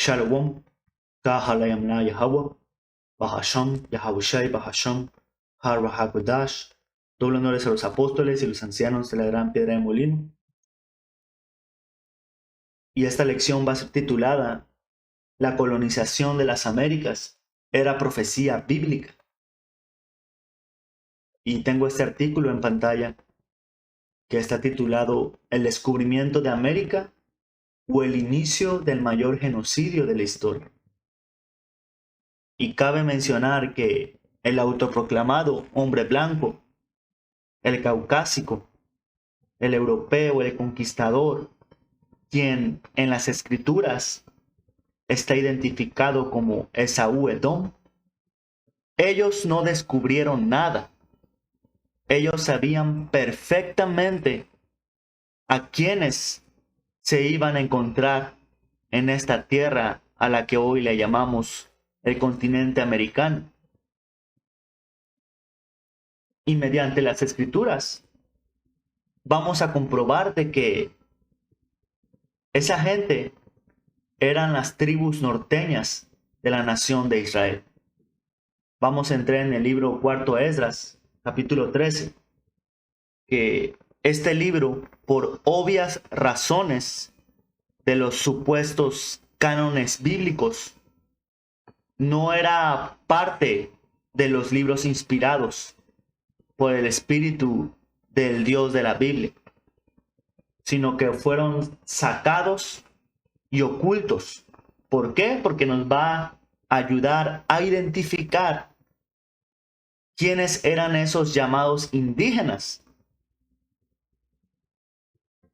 Shalom, Kahalayamna Yahweh, Bahasham, Yahabushai, Bahasham, Har Bahakodash. Doble honores a los apóstoles y los ancianos de la gran piedra de molino. Y esta lección va a ser titulada La colonización de las Américas era profecía bíblica. Y tengo este artículo en pantalla que está titulado El descubrimiento de América o el inicio del mayor genocidio de la historia. Y cabe mencionar que el autoproclamado hombre blanco, el caucásico, el europeo, el conquistador, quien en las escrituras está identificado como Esaú Edom, ellos no descubrieron nada. Ellos sabían perfectamente a quienes se iban a encontrar en esta tierra a la que hoy le llamamos el continente americano. Y mediante las escrituras vamos a comprobar de que esa gente eran las tribus norteñas de la nación de Israel. Vamos a entrar en el libro cuarto Esdras, capítulo 13, que este libro, por obvias razones de los supuestos cánones bíblicos, no era parte de los libros inspirados por el Espíritu del Dios de la Biblia, sino que fueron sacados y ocultos. ¿Por qué? Porque nos va a ayudar a identificar quiénes eran esos llamados indígenas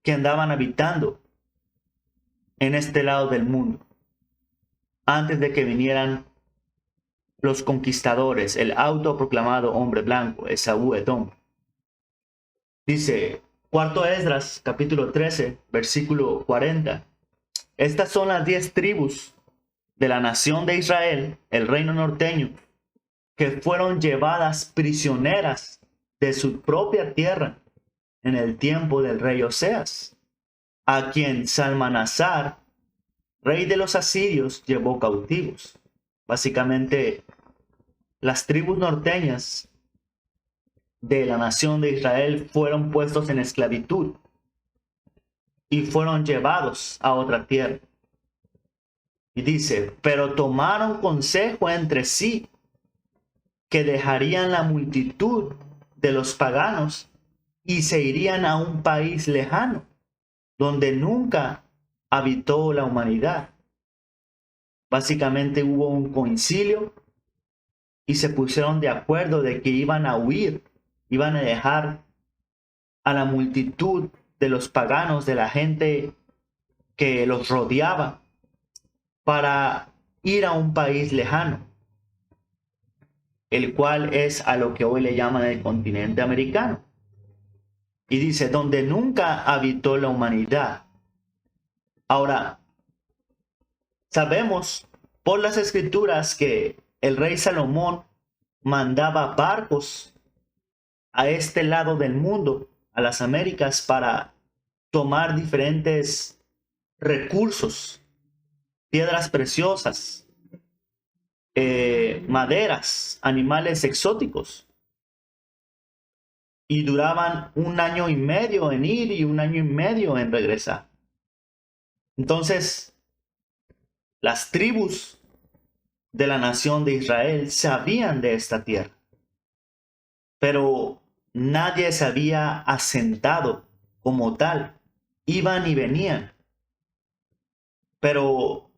que andaban habitando en este lado del mundo antes de que vinieran los conquistadores, el autoproclamado hombre blanco, Esaú Edom. Dice, cuarto Esdras, capítulo 13, versículo 40. Estas son las 10 tribus de la nación de Israel, el reino norteño, que fueron llevadas prisioneras de su propia tierra en el tiempo del rey Oseas, a quien Salmanasar, rey de los asirios, llevó cautivos. Básicamente, las tribus norteñas de la nación de Israel fueron puestos en esclavitud y fueron llevados a otra tierra. Y dice, pero tomaron consejo entre sí que dejarían la multitud de los paganos y se irían a un país lejano, donde nunca habitó la humanidad. Básicamente hubo un concilio y se pusieron de acuerdo de que iban a huir, iban a dejar a la multitud de los paganos, de la gente que los rodeaba, para ir a un país lejano, el cual es a lo que hoy le llaman el continente americano. Y dice, donde nunca habitó la humanidad. Ahora, sabemos por las escrituras que el rey Salomón mandaba barcos a este lado del mundo, a las Américas, para tomar diferentes recursos, piedras preciosas, maderas, animales exóticos. Y duraban 1 año y medio en ir y 1 año y medio en regresar. Entonces, las tribus de la nación de Israel sabían de esta tierra, pero nadie se había asentado como tal. Iban y venían. Pero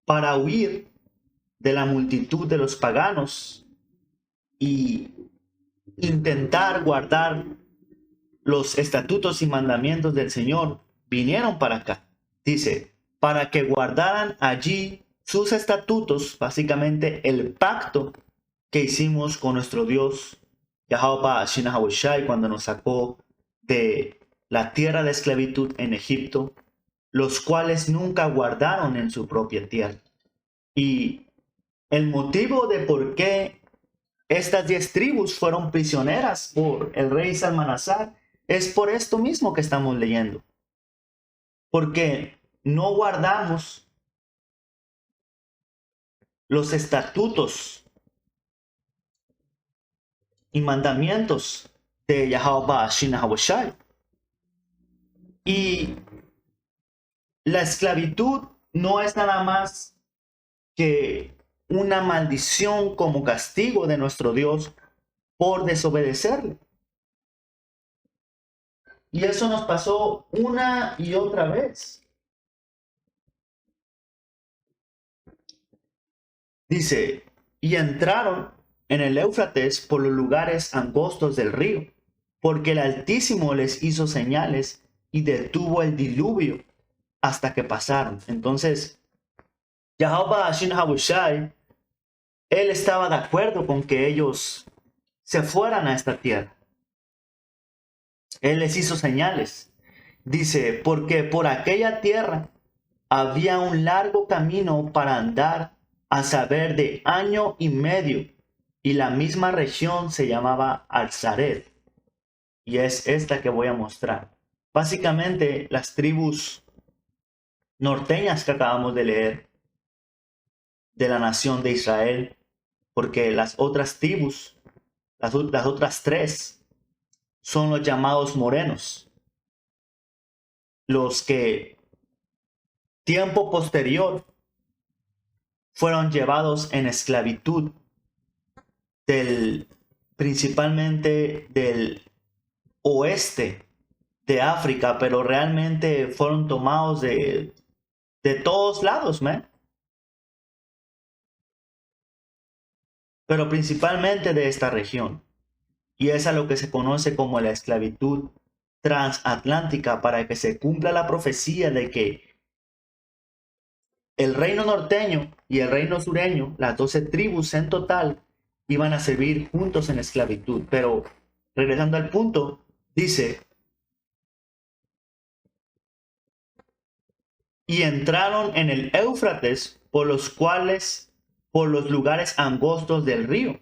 para huir de la multitud de los paganos y intentar guardar los estatutos y mandamientos del Señor, vinieron para acá. Dice, para que guardaran allí sus estatutos, básicamente el pacto que hicimos con nuestro Dios, Yahweh Shinahabushai, cuando nos sacó de la tierra de esclavitud en Egipto, los cuales nunca guardaron en su propia tierra. Y el motivo de por qué estas 10 tribus fueron prisioneras por el rey Salmanasar es por esto mismo que estamos leyendo. Porque no guardamos los estatutos y mandamientos de Yahweh Shai. Y la esclavitud no es nada más que una maldición como castigo de nuestro Dios por desobedecerle. Y eso nos pasó una y otra vez. Dice, y entraron en el Éufrates por los lugares angostos del río, porque el Altísimo les hizo señales y detuvo el diluvio hasta que pasaron. Entonces, Yahweh Shai, él estaba de acuerdo con que ellos se fueran a esta tierra. Él les hizo señales. Dice, porque por aquella tierra había un largo camino para andar, a saber de año y medio, y la misma región se llamaba Alzaret. Y es esta que voy a mostrar. Básicamente, las tribus norteñas que acabamos de leer de la nación de Israel, porque las otras tribus, las otras tres, son los llamados morenos, los que tiempo posterior fueron llevados en esclavitud principalmente del oeste de África, pero realmente fueron tomados de todos lados, man. Pero principalmente de esta región. Y es a lo que se conoce como la esclavitud transatlántica, para que se cumpla la profecía de que el reino norteño y el reino sureño, las 12 tribus en total, iban a servir juntos en esclavitud. Pero regresando al punto, dice, y entraron en el Éufrates por los lugares angostos del río.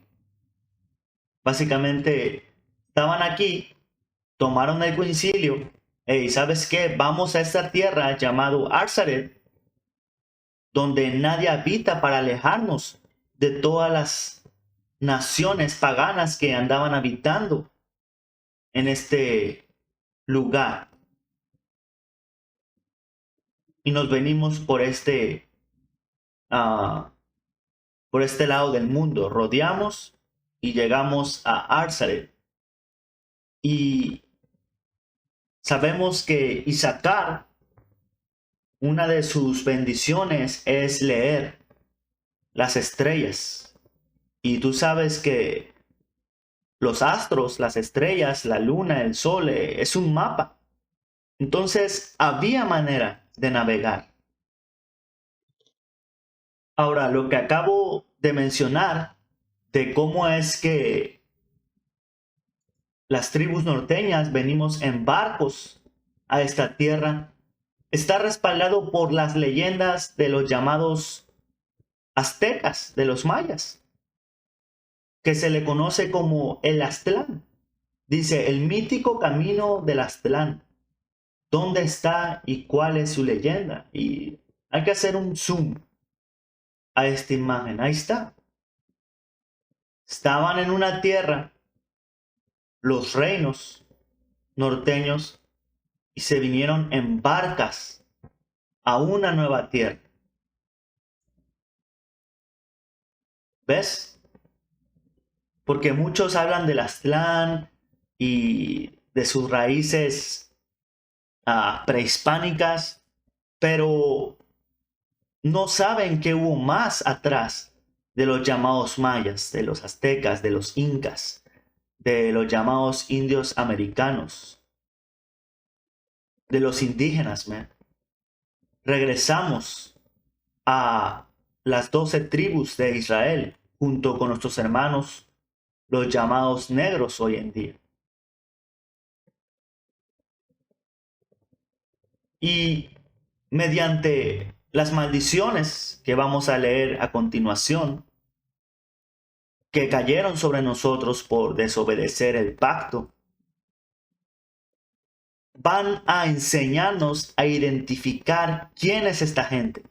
Básicamente, estaban aquí, tomaron el concilio, y ¿sabes qué? Vamos a esta tierra llamado Arzaret, donde nadie habita, para alejarnos de todas las naciones paganas que andaban habitando en este lugar. Y nos venimos por este lado del mundo, rodeamos y llegamos a Arzaret. Y sabemos que Isaacar, una de sus bendiciones es leer las estrellas. Y tú sabes que los astros, las estrellas, la luna, el sol, es un mapa. Entonces había manera de navegar. Ahora, lo que acabo de mencionar de cómo es que las tribus norteñas venimos en barcos a esta tierra, está respaldado por las leyendas de los llamados aztecas, de los mayas, que se le conoce como el Aztlán. Dice, el mítico camino del Aztlán. ¿Dónde está y cuál es su leyenda? Y hay que hacer un zoom a esta imagen. Ahí está. Estaban en una tierra los reinos norteños y se vinieron en barcas a una nueva tierra. ¿Ves? Porque muchos hablan del Aztlán y de sus raíces prehispánicas, pero no saben que hubo más atrás de los llamados mayas, de los aztecas, de los incas, de los llamados indios americanos, de los indígenas, man. Regresamos a las 12 tribus de Israel junto con nuestros hermanos, los llamados negros hoy en día. Y mediante las maldiciones que vamos a leer a continuación, que cayeron sobre nosotros por desobedecer el pacto, van a enseñarnos a identificar quién es esta gente.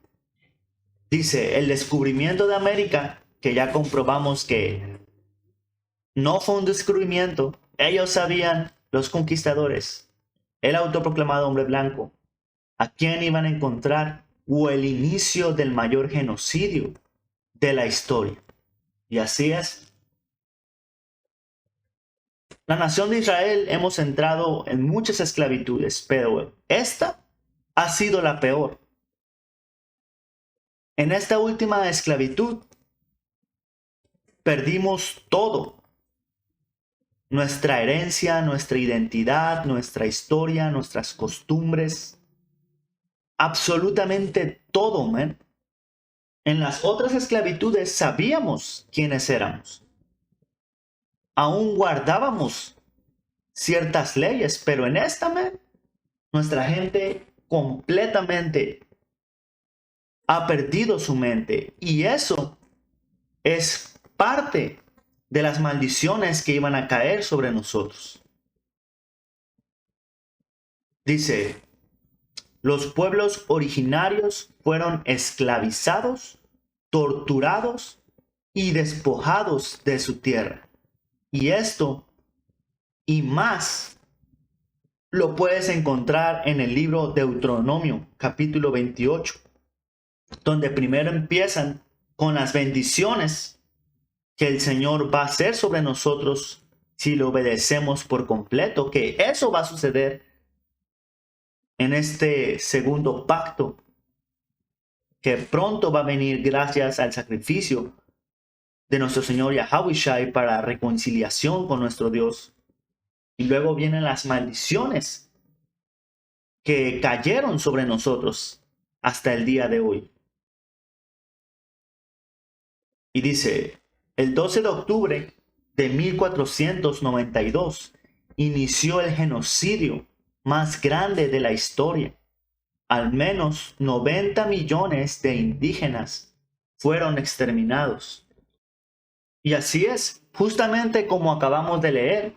Dice, el descubrimiento de América, que ya comprobamos que no fue un descubrimiento. Ellos sabían, los conquistadores, el autoproclamado hombre blanco, a quién iban a encontrar, o el inicio del mayor genocidio de la historia. Y así es. La nación de Israel hemos entrado en muchas esclavitudes, pero esta ha sido la peor. En esta última esclavitud perdimos todo. Nuestra herencia, nuestra identidad, nuestra historia, nuestras costumbres. Absolutamente todo, man. En las otras esclavitudes sabíamos quiénes éramos. Aún guardábamos ciertas leyes, pero en esta, man, nuestra gente completamente ha perdido su mente. Y eso es parte de las maldiciones que iban a caer sobre nosotros. Dice, los pueblos originarios fueron esclavizados, torturados y despojados de su tierra. Y esto y más lo puedes encontrar en el libro Deuteronomio, capítulo 28, donde primero empiezan con las bendiciones que el Señor va a hacer sobre nosotros si lo obedecemos por completo, que eso va a suceder en este segundo pacto, que pronto va a venir gracias al sacrificio de nuestro Señor Yahawashi para reconciliación con nuestro Dios. Y luego vienen las maldiciones que cayeron sobre nosotros hasta el día de hoy. Y dice, el 12 de octubre de 1492 inició el genocidio más grande de la historia. Al menos 90 millones de indígenas fueron exterminados. Y así es, justamente como acabamos de leer,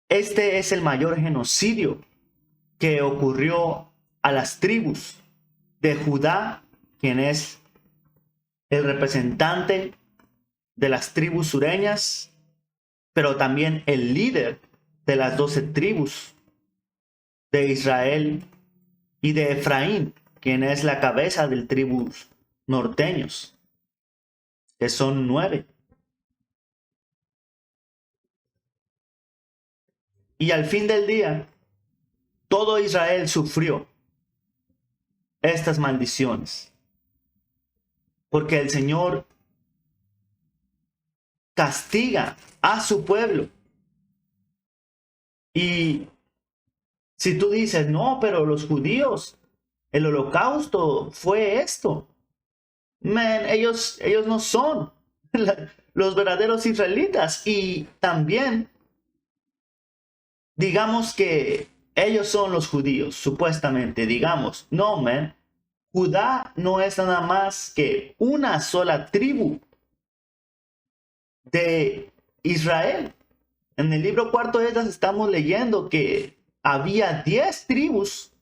este es el mayor genocidio que ocurrió a las tribus de Judá, quien es el representante de las tribus sureñas, pero también el líder de las 12 tribus de Israel y de Efraín, quien es la cabeza del tribus norteños, que son 9. Y al fin del día, todo Israel sufrió estas maldiciones, porque el Señor castiga a su pueblo. Y si tú dices, no, pero los judíos, el holocausto fue esto. Man, ellos no son los verdaderos israelitas. Y también, digamos que ellos son los judíos, supuestamente, digamos. No, man. Judá no es nada más que una sola tribu de Israel. En el libro cuarto de Esdras estamos leyendo que había 10 tribus,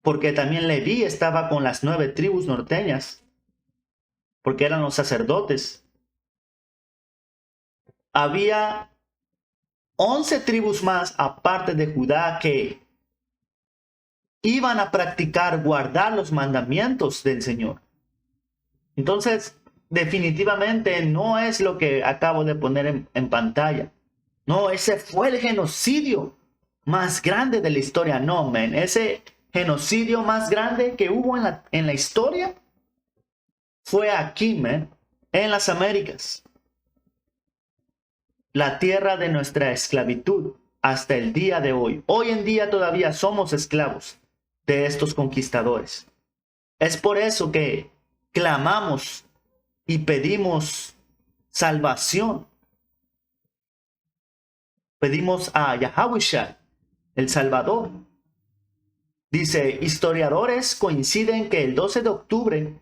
porque también Leví estaba con las 9 tribus norteñas, porque eran los sacerdotes. Había 11 tribus más aparte de Judá que iban a practicar, guardar los mandamientos del Señor. Entonces, definitivamente no es lo que acabo de poner en pantalla. No, ese fue el genocidio más grande de la historia. No, man. Ese genocidio más grande que hubo en la historia fue aquí, man. En las Américas. La tierra de nuestra esclavitud hasta el día de hoy. Hoy en día todavía somos esclavos de estos conquistadores. Es por eso que clamamos y pedimos salvación. Pedimos a Yahawashi, el Salvador. Dice, historiadores coinciden que el 12 de octubre,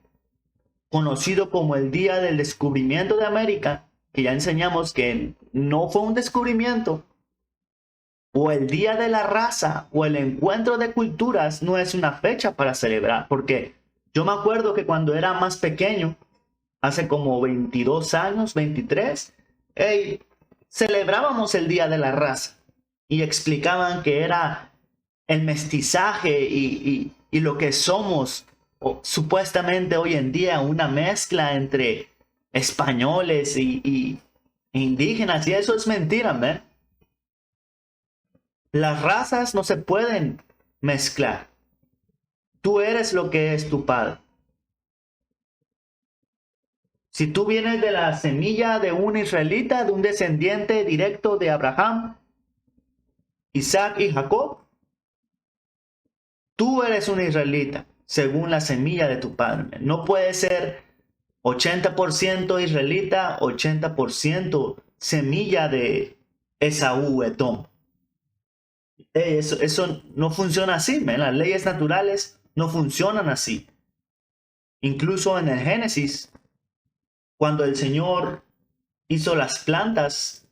conocido como el Día del Descubrimiento de América, que ya enseñamos que no fue un descubrimiento, o el Día de la Raza o el Encuentro de Culturas no es una fecha para celebrar, porque yo me acuerdo que cuando era más pequeño, hace como 22 años, 23, hey, celebrábamos el Día de la Raza y explicaban que era el mestizaje y lo que somos supuestamente hoy en día, una mezcla entre españoles e indígenas, y eso es mentira, man. Las razas no se pueden mezclar. Tú eres lo que es tu padre. Si tú vienes de la semilla de un israelita, de un descendiente directo de Abraham, Isaac y Jacob, tú eres un israelita según la semilla de tu padre. No puede ser 80% israelita, 80% semilla de Esaú, Edom. Eso no funciona así, man. Las leyes naturales no funcionan así. Incluso en el Génesis, cuando el Señor hizo las plantas,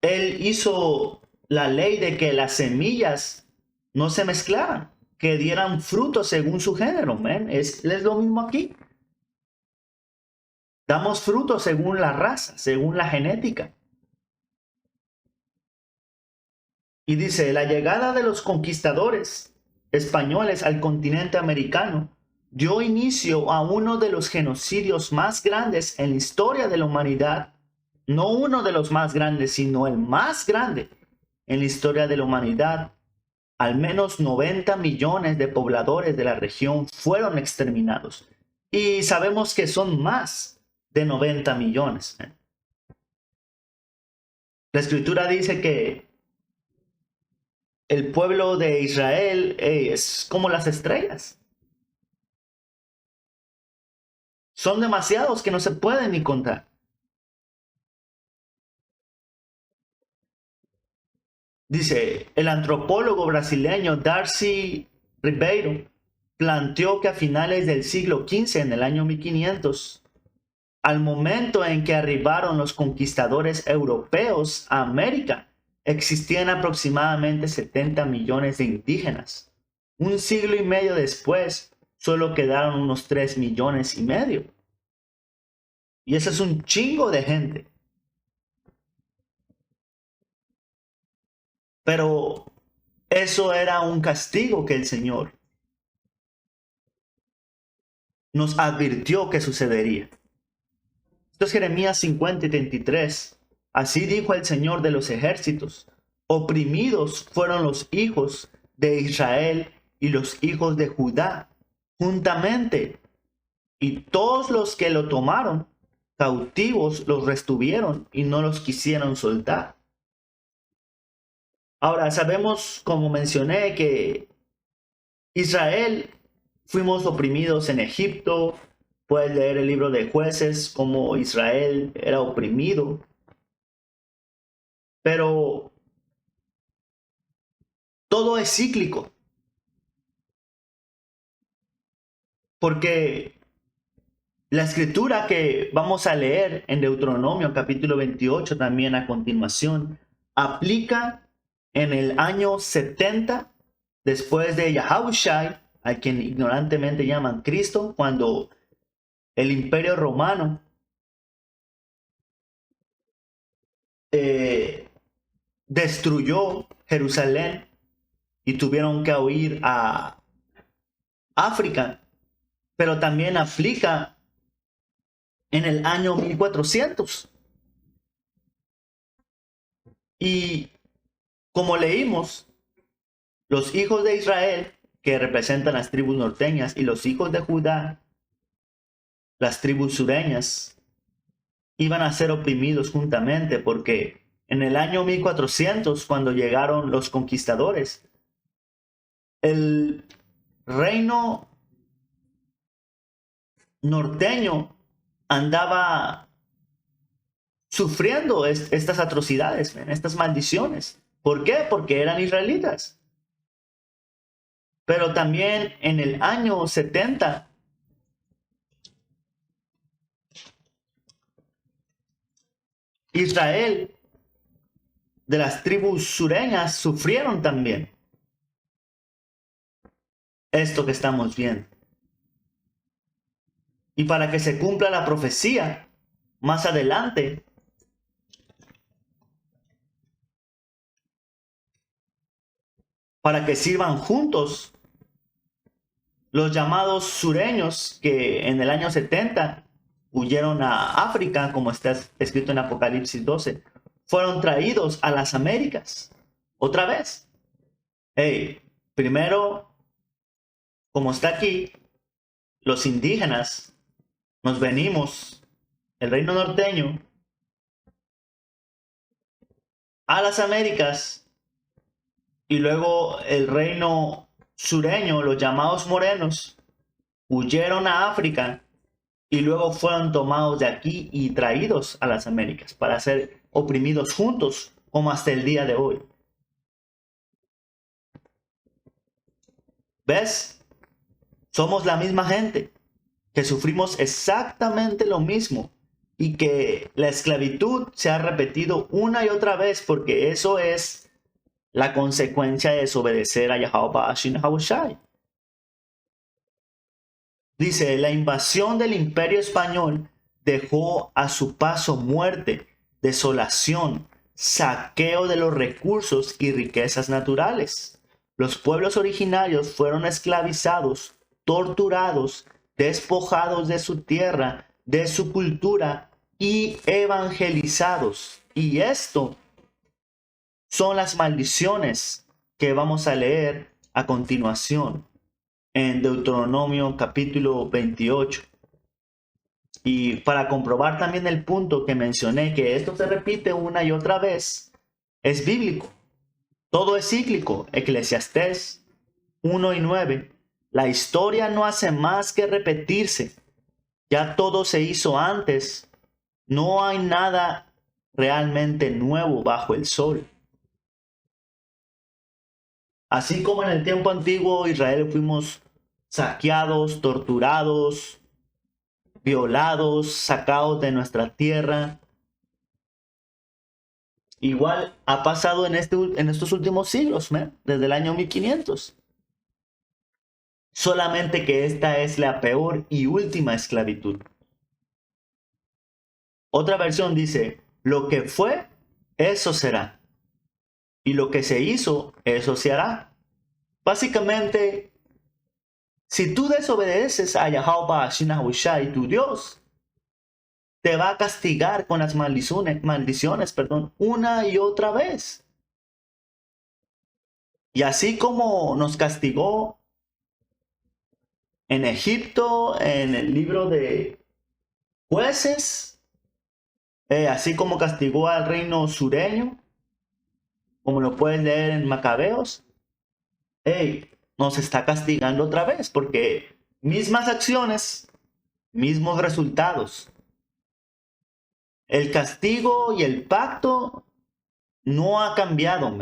Él hizo la ley de que las semillas no se mezclaran, que dieran fruto según su género, man. Es lo mismo aquí. Damos fruto según la raza, según la genética. Y dice, la llegada de los conquistadores españoles al continente americano dio inicio a uno de los genocidios más grandes en la historia de la humanidad. No uno de los más grandes, sino el más grande en la historia de la humanidad. Al menos 90 millones de pobladores de la región fueron exterminados. Y sabemos que son más de 90 millones. La escritura dice que el pueblo de Israel es como las estrellas. Son demasiados que no se pueden ni contar. Dice, el antropólogo brasileño Darcy Ribeiro planteó que a finales del siglo XV, en el año 1500, al momento en que arribaron los conquistadores europeos a América, existían aproximadamente 70 millones de indígenas. Un siglo y medio después, solo quedaron unos 3 millones y medio. Y eso es un chingo de gente. Pero eso era un castigo que el Señor nos advirtió que sucedería. Esto es Jeremías 50 y 33. Así dijo el Señor de los ejércitos. Oprimidos fueron los hijos de Israel y los hijos de Judá juntamente. Y todos los que lo tomaron cautivos los retuvieron y no los quisieron soltar. Ahora sabemos, como mencioné, que Israel fuimos oprimidos en Egipto. Puedes leer el libro de Jueces, cómo Israel era oprimido. Pero todo es cíclico. Porque la escritura que vamos a leer en Deuteronomio capítulo 28 también a continuación aplica en el año 70 después de Yahushai, a quien ignorantemente llaman Cristo, cuando el imperio romano destruyó Jerusalén y tuvieron que huir a África, pero también aplica en el año 1400. Y como leímos, los hijos de Israel, que representan las tribus norteñas, y los hijos de Judá, las tribus sureñas, iban a ser oprimidos juntamente, porque en el año 1400, cuando llegaron los conquistadores, el reino norteño andaba sufriendo estas atrocidades, estas maldiciones. ¿Por qué? Porque eran israelitas. Pero también en el año 70, Israel de las tribus sureñas sufrieron también esto que estamos viendo. Y para que se cumpla la profecía más adelante, para que sirvan juntos los llamados sureños que en el año 70 huyeron a África, como está escrito en Apocalipsis 12, fueron traídos a las Américas otra vez. Hey, primero, como está aquí, los indígenas nos venimos, el reino norteño, a las Américas, y luego el reino sureño, los llamados morenos, huyeron a África y luego fueron tomados de aquí y traídos a las Américas para ser oprimidos juntos, como hasta el día de hoy. ¿Ves? Somos la misma gente, que sufrimos exactamente lo mismo y que la esclavitud se ha repetido una y otra vez porque eso es la consecuencia de desobedecer a Yahweh Ba'ashin Yahushai. Dice, la invasión del Imperio Español dejó a su paso muerte, desolación, saqueo de los recursos y riquezas naturales. Los pueblos originarios fueron esclavizados, torturados, despojados de su tierra, de su cultura y evangelizados. Y esto son las maldiciones que vamos a leer a continuación en Deuteronomio capítulo 28. Y para comprobar también el punto que mencioné, que esto se repite una y otra vez, es bíblico. Todo es cíclico. Eclesiastés 1 y 9. La historia no hace más que repetirse. Ya todo se hizo antes. No hay nada realmente nuevo bajo el sol. Así como en el tiempo antiguo Israel fuimos saqueados, torturados, violados, sacados de nuestra tierra. Igual ha pasado en estos últimos siglos, desde el año 1500. Solamente que esta es la peor y última esclavitud. Otra versión dice, lo que fue, eso será. Y lo que se hizo, eso se hará. Básicamente, si tú desobedeces a Yahweh Ba'ashin Yahushai, tu Dios, te va a castigar con las maldiciones, una y otra vez. Y así como nos castigó en Egipto, en el libro de Jueces, así como castigó al reino sureño, como lo puedes leer en Macabeos, nos está castigando otra vez, porque mismas acciones, mismos resultados. El castigo y el pacto no ha cambiado,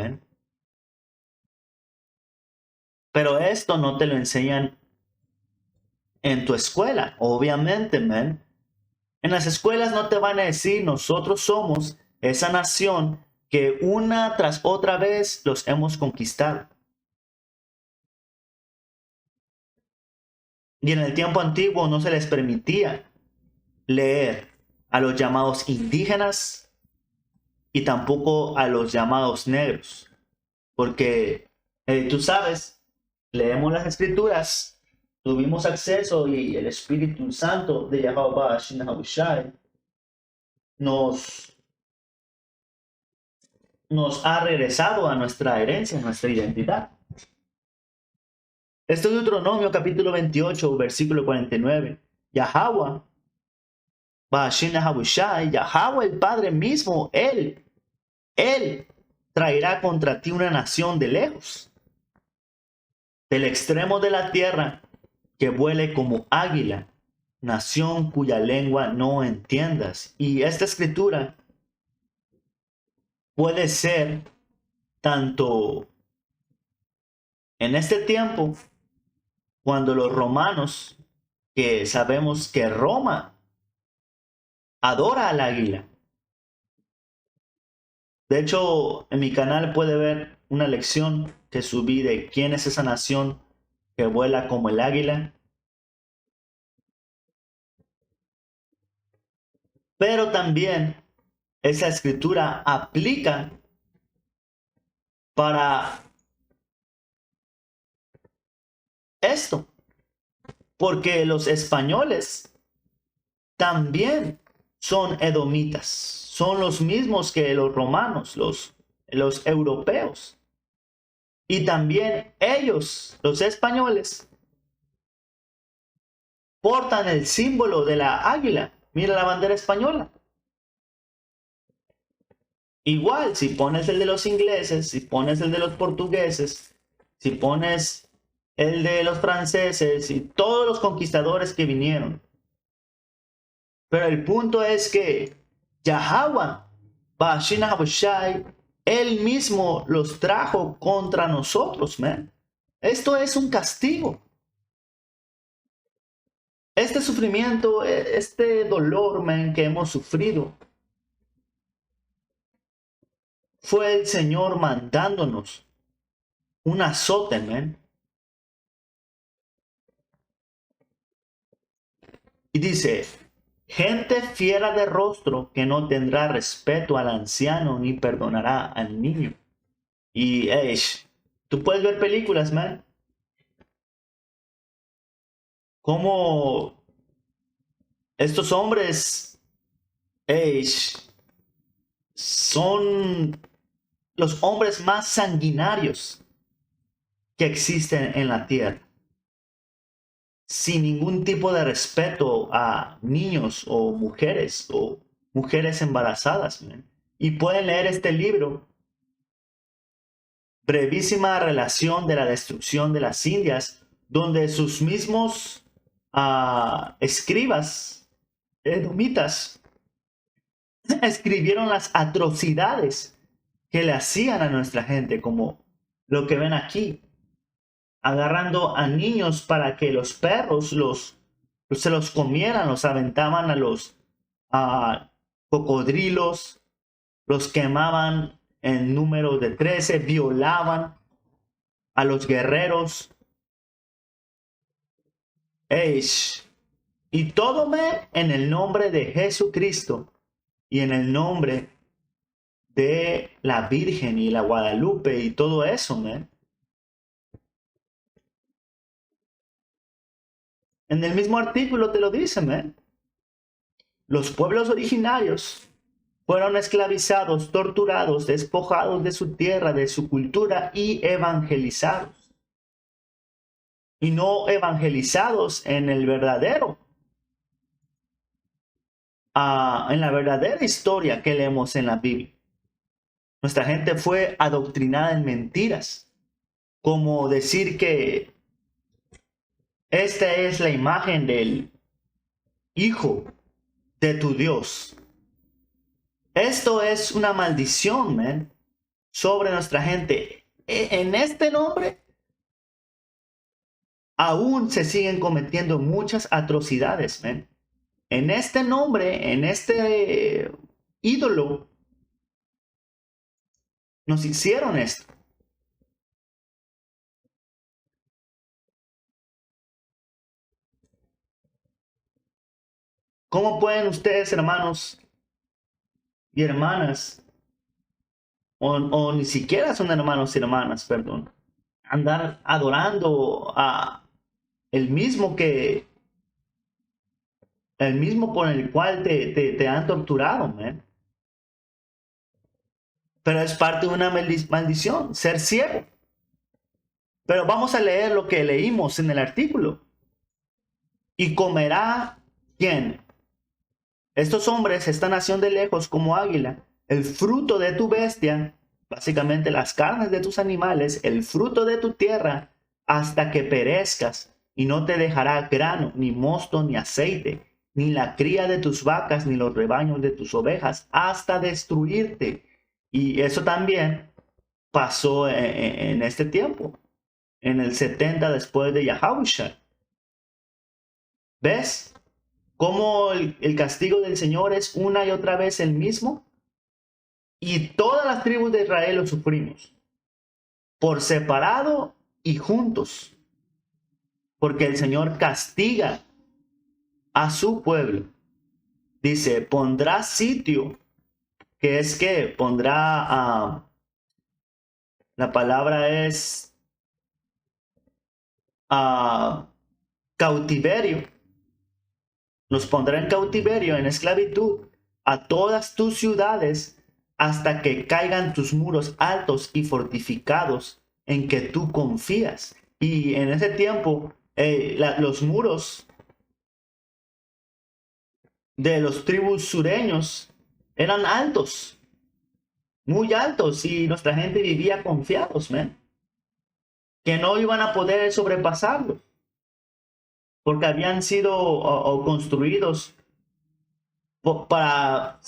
Pero esto no te lo enseñan en tu escuela, obviamente, En las escuelas no te van a decir, nosotros somos esa nación que una tras otra vez los hemos conquistado. Y en el tiempo antiguo no se les permitía leer a los llamados indígenas y tampoco a los llamados negros. Porque tú sabes, leemos las escrituras, tuvimos acceso y el Espíritu Santo de Yahweh Ba'ashin Yahushai nos ha regresado a nuestra herencia, a nuestra identidad. Esto es Deuteronomio capítulo 28, versículo 49. Yahweh Ba'ashin Yahushai, Yahweh el Padre mismo, Él traerá contra ti una nación de lejos, del extremo de la tierra, que vuele como águila, nación cuya lengua no entiendas. Y esta escritura puede ser tanto en este tiempo, cuando los romanos, que sabemos que Roma adora al águila, De hecho, en mi canal puede ver una lección que subí de quién es esa nación que vuela como el águila. Pero también esa escritura aplica para esto, porque los españoles también son edomitas, son los mismos que los romanos, los europeos. Y también ellos, los españoles, portan el símbolo de la águila. Mira la bandera española. Igual, si pones el de los ingleses, si pones el de los portugueses, si pones el de los franceses y todos los conquistadores que vinieron. Pero el punto es que Yahweh, Bashina Habushai, él mismo los trajo contra nosotros, man. Esto es un castigo. Este sufrimiento, este dolor, man, que hemos sufrido, fue el Señor mandándonos un azote, man. Y dice, gente fiera de rostro que no tendrá respeto al anciano ni perdonará al niño. Y, tú puedes ver películas, man, como estos hombres, ey, son los hombres más sanguinarios que existen en la tierra, sin ningún tipo de respeto a niños o mujeres embarazadas, man. Y pueden leer este libro, Brevísima relación de la destrucción de las Indias, donde sus mismos escribas, edomitas, escribieron las atrocidades que le hacían a nuestra gente, como lo que ven aquí, agarrando a niños para que los perros se los comieran, los aventaban a los cocodrilos, los quemaban en número de 13, violaban a los guerreros. Y todo en el nombre de Jesucristo y en el nombre de la Virgen y la Guadalupe y todo eso, man. En el mismo artículo te lo dice, man. Los pueblos originarios fueron esclavizados, torturados, despojados de su tierra, de su cultura y evangelizados. Y no evangelizados en el verdadero, en la verdadera historia que leemos en la Biblia. Nuestra gente fue adoctrinada en mentiras, como decir que esta es la imagen del Hijo de tu Dios. Esto es una maldición, man, sobre nuestra gente. En este nombre aún se siguen cometiendo muchas atrocidades, man. En este nombre, en este ídolo, nos hicieron esto. ¿Cómo pueden ustedes, hermanos y hermanas, o ni siquiera son hermanos y hermanas, perdón, andar adorando a el mismo por el cual te han torturado, man? Pero es parte de una maldición, ser ciego. Pero vamos a leer lo que leímos en el artículo. ¿Y comerá quién? Estos hombres, esta nación de lejos como águila, el fruto de tu bestia, básicamente las carnes de tus animales, el fruto de tu tierra, hasta que perezcas, y no te dejará grano, ni mosto, ni aceite, ni la cría de tus vacas, ni los rebaños de tus ovejas, hasta destruirte. Y eso también pasó en este tiempo, en el 70 después de Yahushua. ¿Ves cómo el castigo del Señor es una y otra vez el mismo? Y todas las tribus de Israel lo sufrimos, por separado y juntos, porque el Señor castiga a su pueblo. Dice, pondrá sitio, que es que pondrá, la palabra es cautiverio. Los pondrá en cautiverio, en esclavitud, a todas tus ciudades, hasta que caigan tus muros altos y fortificados en que tú confías. Y en ese tiempo, los muros de los tribus sureños eran altos, muy altos, y nuestra gente vivía confiados, man, que no iban a poder sobrepasarlos, porque habían sido construidos para,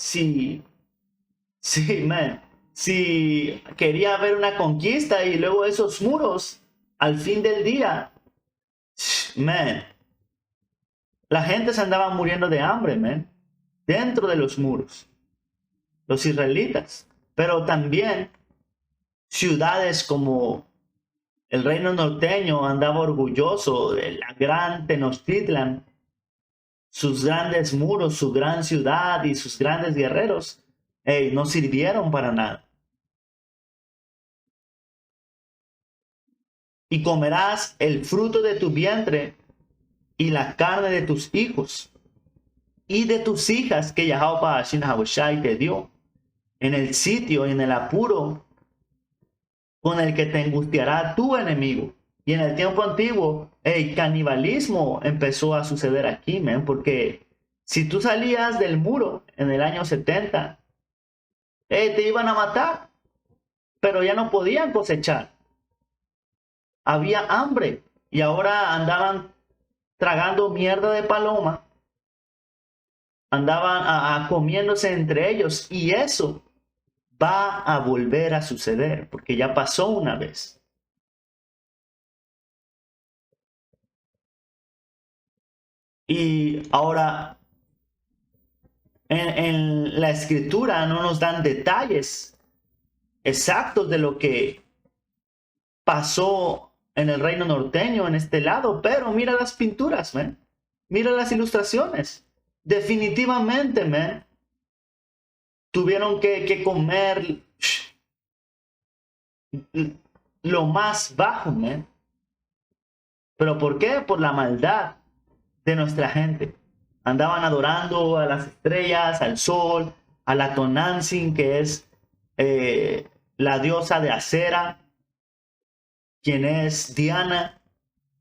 man, si quería haber una conquista y luego esos muros, al fin del día, man, la gente se andaba muriendo de hambre, man, dentro de los muros, los israelitas. Pero también ciudades como el reino norteño andaba orgulloso de la gran Tenochtitlan, sus grandes muros, su gran ciudad y sus grandes guerreros, no sirvieron para nada. Y comerás el fruto de tu vientre y la carne de tus hijos y de tus hijas que Yahweh Hashem Haboshai te dio en el sitio y en el apuro con el que te angustiará tu enemigo. Y en el tiempo antiguo, el canibalismo empezó a suceder aquí, man, porque si tú salías del muro en el año 70, te iban a matar, pero ya no podían cosechar. Había hambre y ahora andaban tragando mierda de paloma, andaban comiéndose entre ellos, y eso va a volver a suceder porque ya pasó una vez. Y ahora en la escritura no nos dan detalles exactos de lo que pasó en el reino norteño en este lado, pero mira las pinturas, man. Mira las ilustraciones. Definitivamente, man, tuvieron que comer lo más bajo, man. ¿Pero por qué? Por la maldad de nuestra gente. Andaban adorando a las estrellas, al sol, a la Tonantzin, que es la diosa de acera, quien es Diana.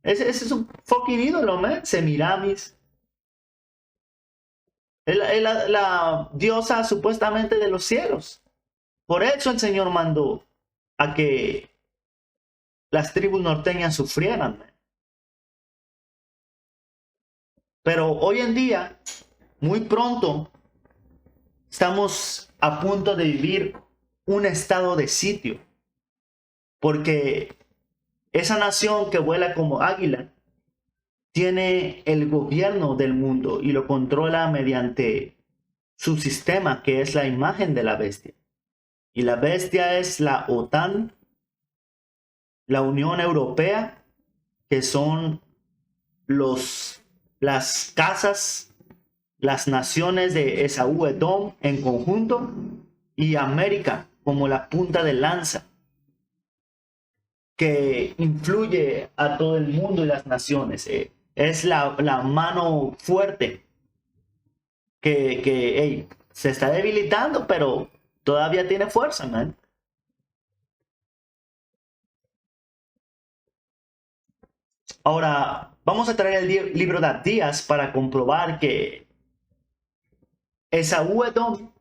Ese es un fucking ídolo, man. Semiramis. Es la diosa supuestamente de los cielos. Por eso el Señor mandó a que las tribus norteñas sufrieran, man. Pero hoy en día, muy pronto, estamos a punto de vivir un estado de sitio, porque esa nación que vuela como águila tiene el gobierno del mundo y lo controla mediante su sistema, que es la imagen de la bestia. Y la bestia es la OTAN, la Unión Europea, que son las casas, las naciones de Esaú Edom en conjunto, y América como la punta de lanza que influye a todo el mundo y las naciones. Es la mano fuerte que se está debilitando, pero todavía tiene fuerza, man. Ahora, vamos a traer el libro de Abdías para comprobar que Esaú Edom,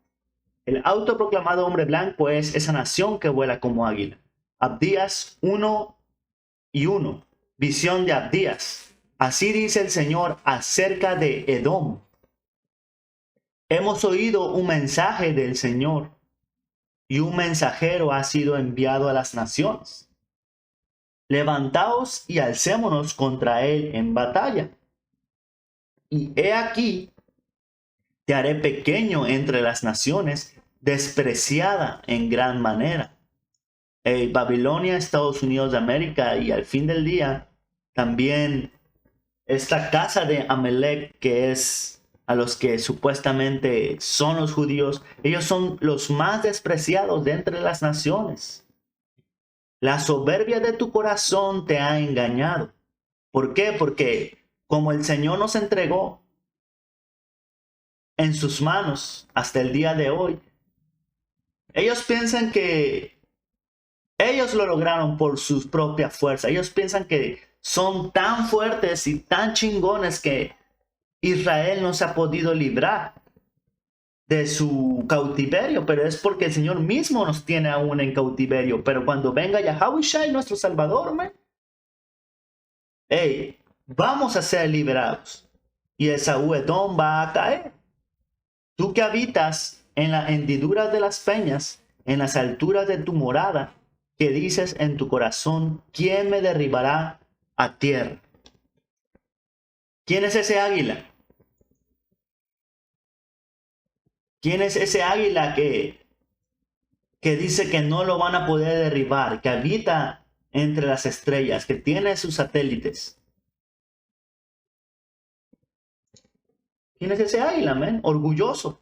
el autoproclamado hombre blanco, es esa nación que vuela como águila. Abdías 1:1. Visión de Abdías. Así dice el Señor acerca de Edom. Hemos oído un mensaje del Señor, y un mensajero ha sido enviado a las naciones. Levantaos y alcémonos contra él en batalla. Y he aquí, te haré pequeño entre las naciones despreciada en gran manera. Babilonia, Estados Unidos de América, y al fin del día también esta casa de Amalek, que es a los que supuestamente son los judíos, ellos son los más despreciados de entre las naciones. La soberbia de tu corazón te ha engañado. ¿Por qué? Porque como el Señor nos entregó en sus manos hasta el día de hoy, ellos piensan que ellos lo lograron por sus propias fuerzas. Ellos piensan que son tan fuertes y tan chingones que Israel no se ha podido librar de su cautiverio, pero es porque el Señor mismo nos tiene aún en cautiverio. Pero cuando venga Yahawashi, nuestro Salvador, vamos a ser liberados. Y Esaú Edom va a caer. Tú que habitas en la hendidura de las peñas, en las alturas de tu morada, que dices en tu corazón, ¿quién me derribará a tierra? ¿Quién es ese águila? ¿Quién es ese águila que dice que no lo van a poder derribar, que habita entre las estrellas, que tiene sus satélites? ¿Quién es ese águila, man? Orgulloso.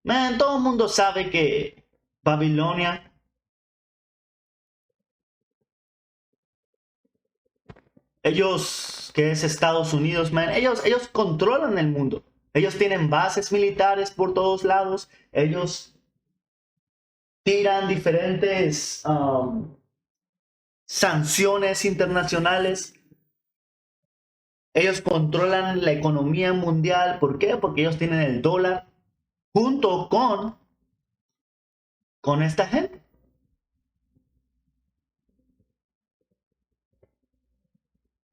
Man, todo el mundo sabe que Babilonia, ellos, que es Estados Unidos, man, ellos controlan el mundo. Ellos tienen bases militares por todos lados. Ellos tiran diferentes sanciones internacionales. Ellos controlan la economía mundial. ¿Por qué? Porque ellos tienen el dólar junto con esta gente.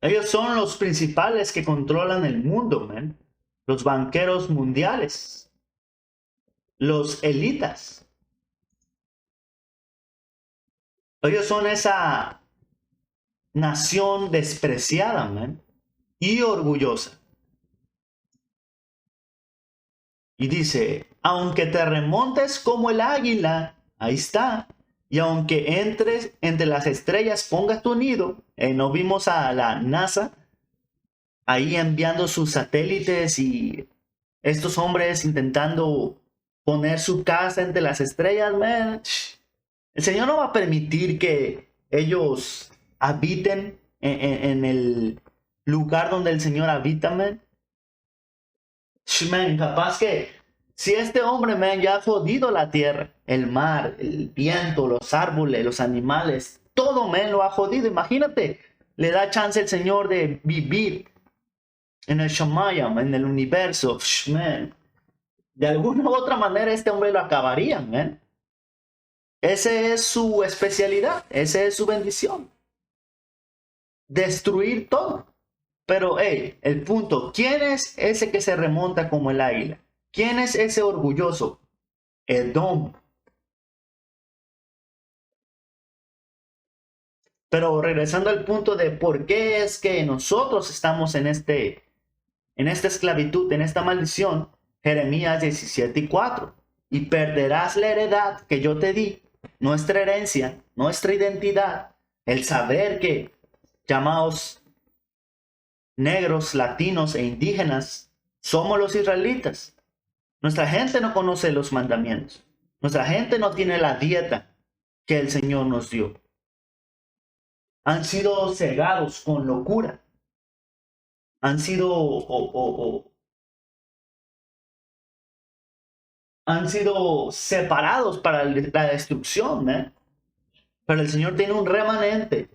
Ellos son los principales que controlan el mundo, man. Los banqueros mundiales. Los elitas. Ellos son esa nación despreciada, man, y orgullosa. Y dice, aunque te remontes como el águila, ahí está, y aunque entres entre las estrellas, pongas tu nido. No vimos a la NASA ahí enviando sus satélites y estos hombres intentando poner su casa entre las estrellas, man. El Señor no va a permitir que ellos habiten en el lugar donde el Señor habita, man. Man, capaz que si este hombre, man, ya ha jodido la tierra, el mar, el viento, los árboles, los animales, todo, man, lo ha jodido. Imagínate, le da chance el Señor de vivir en el Shamayam, en el universo, man. De alguna u otra manera este hombre lo acabaría, man. Esa es su especialidad, esa es su bendición. Destruir todo. Pero, el punto, ¿quién es ese que se remonta como el águila? ¿Quién es ese orgulloso? Edom. Pero regresando al punto de por qué es que nosotros estamos en esta esclavitud, en esta maldición, Jeremías 17:4. Y perderás la heredad que yo te di, nuestra herencia, nuestra identidad, el saber que llamados negros, latinos e indígenas somos los israelitas. Nuestra gente no conoce los mandamientos. Nuestra gente no tiene la dieta que el Señor nos dio. Han sido cegados con locura. Han sido han sido separados para la destrucción, ¿eh? Pero el Señor tiene un remanente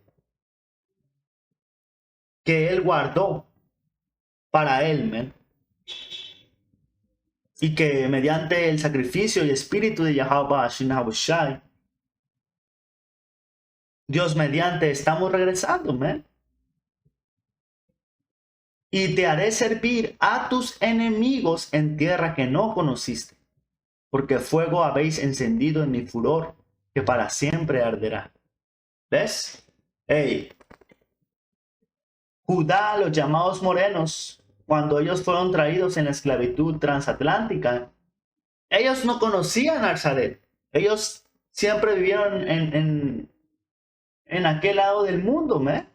que Él guardó para Él, ¿eh? Y que mediante el sacrificio y espíritu de Yahweh Shai, Dios mediante, estamos regresando, ¿eh? Y te haré servir a tus enemigos en tierra que no conociste, porque fuego habéis encendido en mi furor, que para siempre arderá. ¿Ves? Judá, los llamados morenos, cuando ellos fueron traídos en la esclavitud transatlántica, ellos no conocían a Nazaret. Ellos siempre vivieron en aquel lado del mundo, ¿me?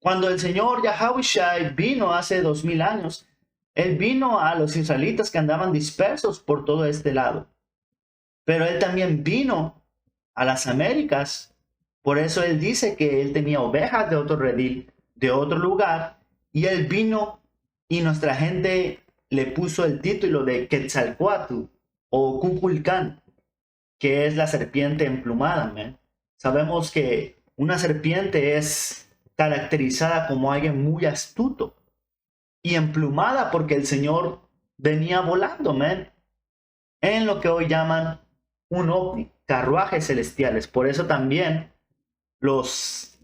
Cuando el Señor Yahushua vino hace 2000 años, Él vino a los israelitas que andaban dispersos por todo este lado. Pero Él también vino a las Américas. Por eso Él dice que Él tenía ovejas de otro redil, de otro lugar. Y Él vino y nuestra gente le puso el título de Quetzalcóatl o Kukulcán, que es la serpiente emplumada, ¿me? Sabemos que una serpiente es caracterizada como alguien muy astuto y emplumada porque el Señor venía volando, ¿me? En lo que hoy llaman un ovni, carruajes celestiales. Por eso también los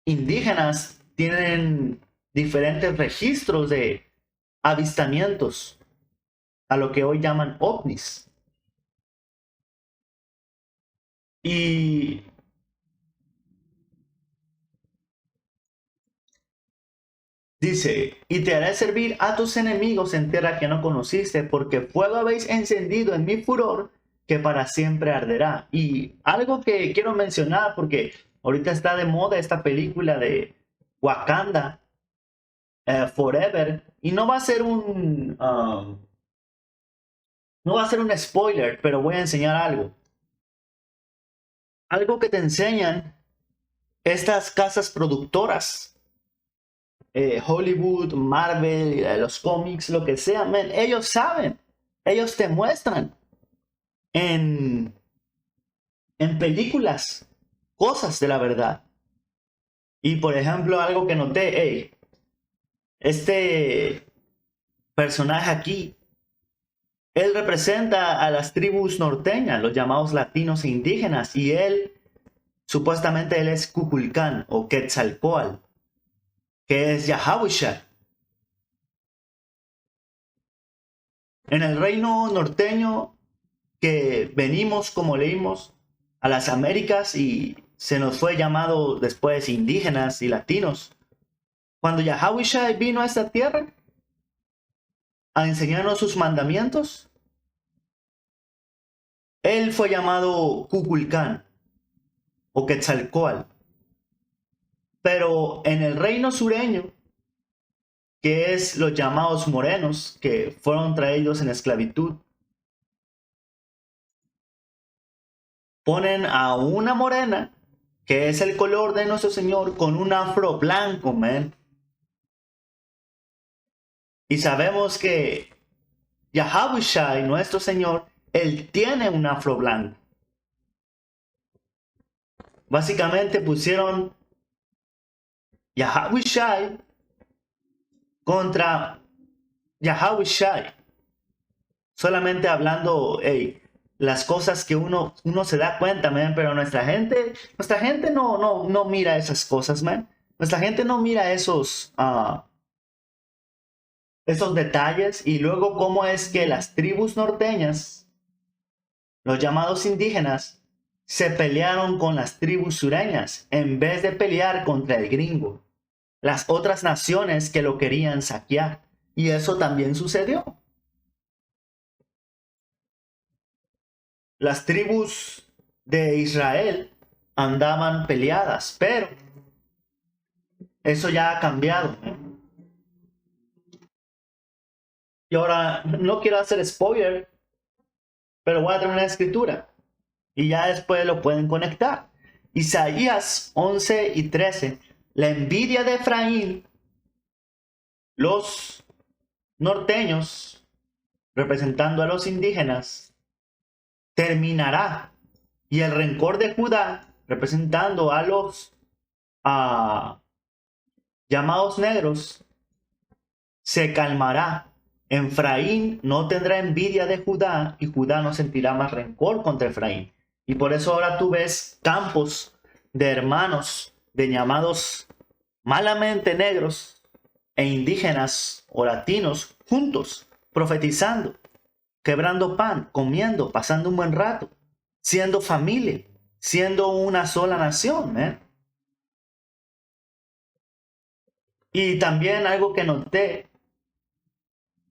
indígenas tienen diferentes registros de avistamientos a lo que hoy llaman ovnis. Y dice, y te haré servir a tus enemigos en tierra que no conociste, porque fuego habéis encendido en mi furor, que para siempre arderá. Y algo que quiero mencionar, porque ahorita está de moda esta película de Wakanda Forever, y no va a ser no va a ser un spoiler, pero voy a enseñar algo. Algo que te enseñan estas casas productoras, Hollywood, Marvel, los cómics, lo que sea, man, ellos saben, ellos te muestran en, en películas cosas de la verdad. Y por ejemplo, algo que noté, hey, este personaje aquí, él representa a las tribus norteñas, los llamados latinos e indígenas, y él, supuestamente él es Kukulcán o Quetzalcóatl, que es Yahawishah. En el reino norteño que venimos, como leímos, a las Américas y se nos fue llamado después indígenas y latinos. Cuando Yahawishah vino a esta tierra a enseñarnos sus mandamientos, él fue llamado Kukulcán o Quetzalcóatl. Pero en el reino sureño, que es los llamados morenos, que fueron traídos en esclavitud, ponen a una morena, que es el color de nuestro Señor, con un afro blanco, man. Y sabemos que Yahushua, nuestro Señor, Él tiene un afro blanco. Básicamente pusieron Yahushua contra Yahushua. Solamente hablando, hey, las cosas que uno se da cuenta, man, pero nuestra gente no mira esas cosas, man. Nuestra gente no mira esos detalles. Y luego cómo es que las tribus norteñas, los llamados indígenas, se pelearon con las tribus sureñas en vez de pelear contra el gringo, las otras naciones que lo querían saquear. Y eso también sucedió. Las tribus de Israel andaban peleadas, pero eso ya ha cambiado. Y ahora no quiero hacer spoiler, pero voy a traer una escritura y ya después lo pueden conectar. Isaías 11:13. La envidia de Efraín, los norteños, representando a los indígenas, terminará. Y el rencor de Judá, representando a los llamados negros, se calmará. Efraín no tendrá envidia de Judá y Judá no sentirá más rencor contra Efraín. Y por eso ahora tú ves campos de hermanos de llamados malamente negros e indígenas o latinos juntos, profetizando, quebrando pan, comiendo, pasando un buen rato, siendo familia, siendo una sola nación. Y también algo que noté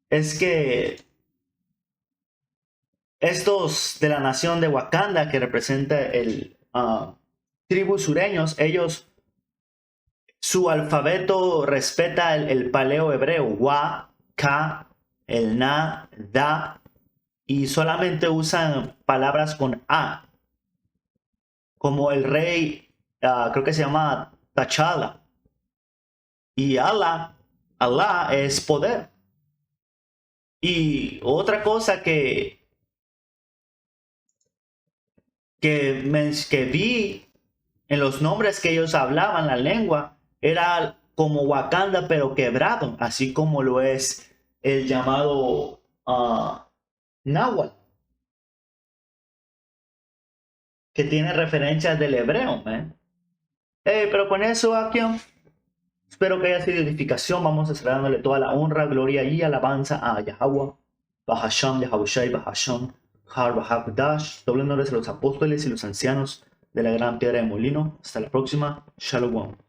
es que estos de la nación de Wakanda, que representa el tribus sureños, ellos, su alfabeto respeta el paleo hebreo, Wa, Ka, el Na, Da, y solamente usan palabras con A, como el rey, creo que se llama T'Challa, y Allah es poder. Y otra cosa que vi en los nombres que ellos hablaban, la lengua, era como Wakanda, pero quebrado, así como lo es el llamado Náhuatl, que tiene referencias del hebreo. Pero con eso, aquí, espero que haya sido edificación. Vamos a estar dándole toda la honra, gloria y alabanza a Yahweh, Bahasham, Yahushai, Bahasham, Har, Bahakdash, doble honores a los apóstoles y los ancianos de la gran piedra de molino. Hasta la próxima. Shalom.